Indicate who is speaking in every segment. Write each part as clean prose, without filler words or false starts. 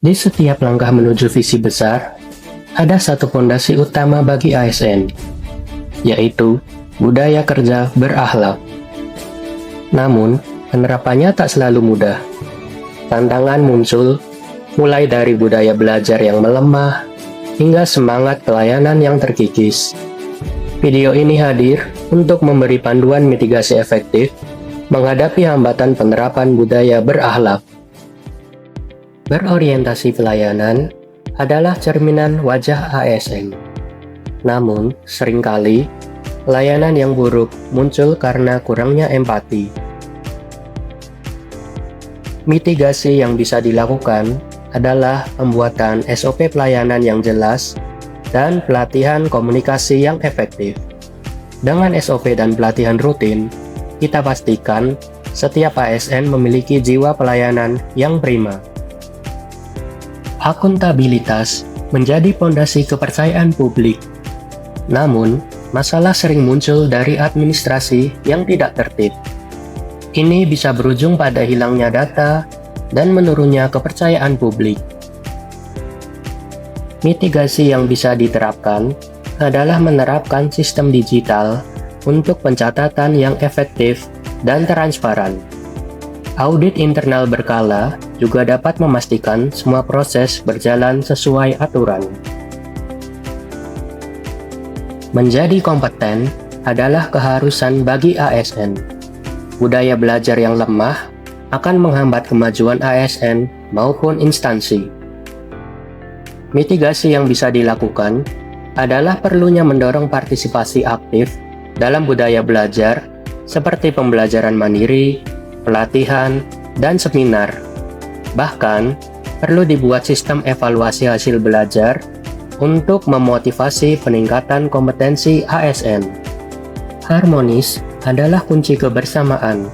Speaker 1: Di setiap langkah menuju visi besar, ada satu fondasi utama bagi ASN, yaitu budaya kerja berakhlak. Namun, penerapannya tak selalu mudah. Tantangan muncul, mulai dari budaya belajar yang melemah, hingga semangat pelayanan yang terkikis. Video ini hadir untuk memberi panduan mitigasi efektif menghadapi hambatan penerapan budaya berakhlak. Berorientasi pelayanan adalah cerminan wajah ASN. Namun, seringkali, layanan yang buruk muncul karena kurangnya empati. Mitigasi yang bisa dilakukan adalah pembuatan SOP pelayanan yang jelas dan pelatihan komunikasi yang efektif. Dengan SOP dan pelatihan rutin, kita pastikan setiap ASN memiliki jiwa pelayanan yang prima. Akuntabilitas menjadi fondasi kepercayaan publik. Namun, masalah sering muncul dari administrasi yang tidak tertib. Ini bisa berujung pada hilangnya data dan menurunnya kepercayaan publik. Mitigasi yang bisa diterapkan adalah menerapkan sistem digital untuk pencatatan yang efektif dan transparan. Audit internal berkala juga dapat memastikan semua proses berjalan sesuai aturan. Menjadi kompeten adalah keharusan bagi ASN. Budaya belajar yang lemah akan menghambat kemajuan ASN maupun instansi. Mitigasi yang bisa dilakukan adalah perlunya mendorong partisipasi aktif dalam budaya belajar seperti pembelajaran mandiri, pelatihan, dan seminar. Bahkan, perlu dibuat sistem evaluasi hasil belajar untuk memotivasi peningkatan kompetensi ASN. Harmonis adalah kunci kebersamaan.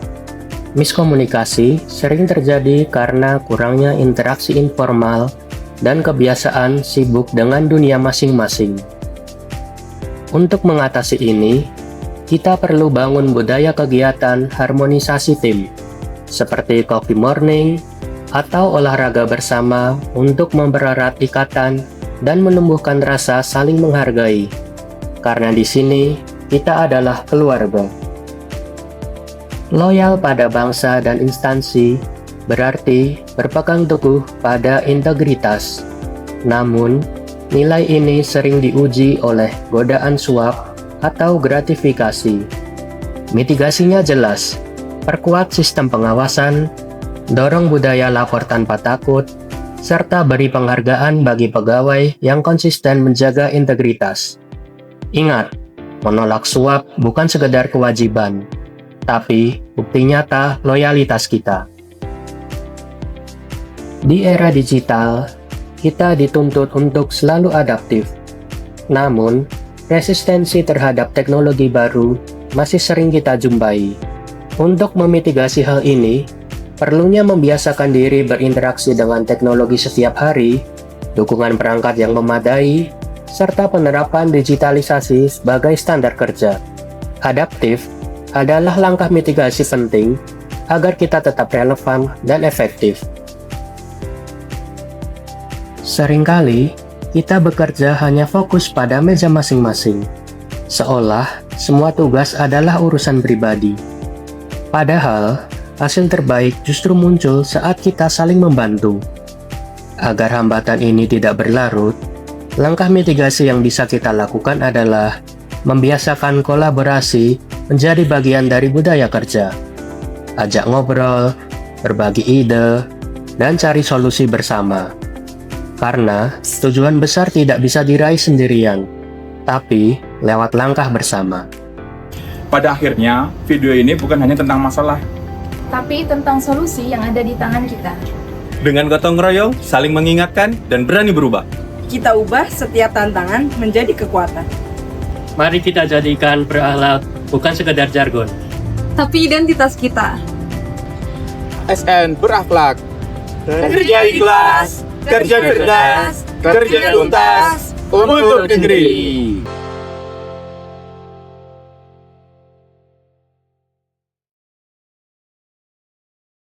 Speaker 1: Miskomunikasi sering terjadi karena kurangnya interaksi informal dan kebiasaan sibuk dengan dunia masing-masing. Untuk mengatasi ini, kita perlu bangun budaya kegiatan harmonisasi tim, seperti coffee morning atau olahraga bersama untuk mempererat ikatan dan menumbuhkan rasa saling menghargai. Karena di sini, kita adalah keluarga. Loyal pada bangsa dan instansi berarti berpegang teguh pada integritas. Namun, nilai ini sering diuji oleh godaan suap atau gratifikasi. Mitigasinya jelas, perkuat sistem pengawasan, dorong budaya lapor tanpa takut, serta beri penghargaan bagi pegawai yang konsisten menjaga integritas. Ingat, menolak suap bukan sekedar kewajiban, tapi bukti nyata loyalitas kita. Di era digital, kita dituntut untuk selalu adaptif. Namun, resistensi terhadap teknologi baru masih sering kita jumpai. Untuk memitigasi hal ini, perlunya membiasakan diri berinteraksi dengan teknologi setiap hari, dukungan perangkat yang memadai, serta penerapan digitalisasi sebagai standar kerja. Adaptif adalah langkah mitigasi penting agar kita tetap relevan dan efektif. Seringkali, kita bekerja hanya fokus pada meja masing-masing, seolah semua tugas adalah urusan pribadi. Padahal, hasil terbaik justru muncul saat kita saling membantu. Agar hambatan ini tidak berlarut, langkah mitigasi yang bisa kita lakukan adalah membiasakan kolaborasi menjadi bagian dari budaya kerja. Ajak ngobrol, berbagi ide, dan cari solusi bersama. Karena tujuan besar tidak bisa diraih sendirian, tapi lewat langkah bersama.
Speaker 2: Pada akhirnya, video ini bukan hanya tentang masalah,
Speaker 3: tapi tentang solusi yang ada di tangan kita.
Speaker 4: Dengan gotong royong, saling mengingatkan, dan berani berubah.
Speaker 5: Kita ubah setiap tantangan menjadi kekuatan.
Speaker 1: Mari kita jadikan berakhlak bukan sekedar jargon,
Speaker 5: Tapi identitas kita.
Speaker 2: SN berakhlak,
Speaker 4: Kerja ikhlas, kerja cerdas, kerja tuntas untuk negeri.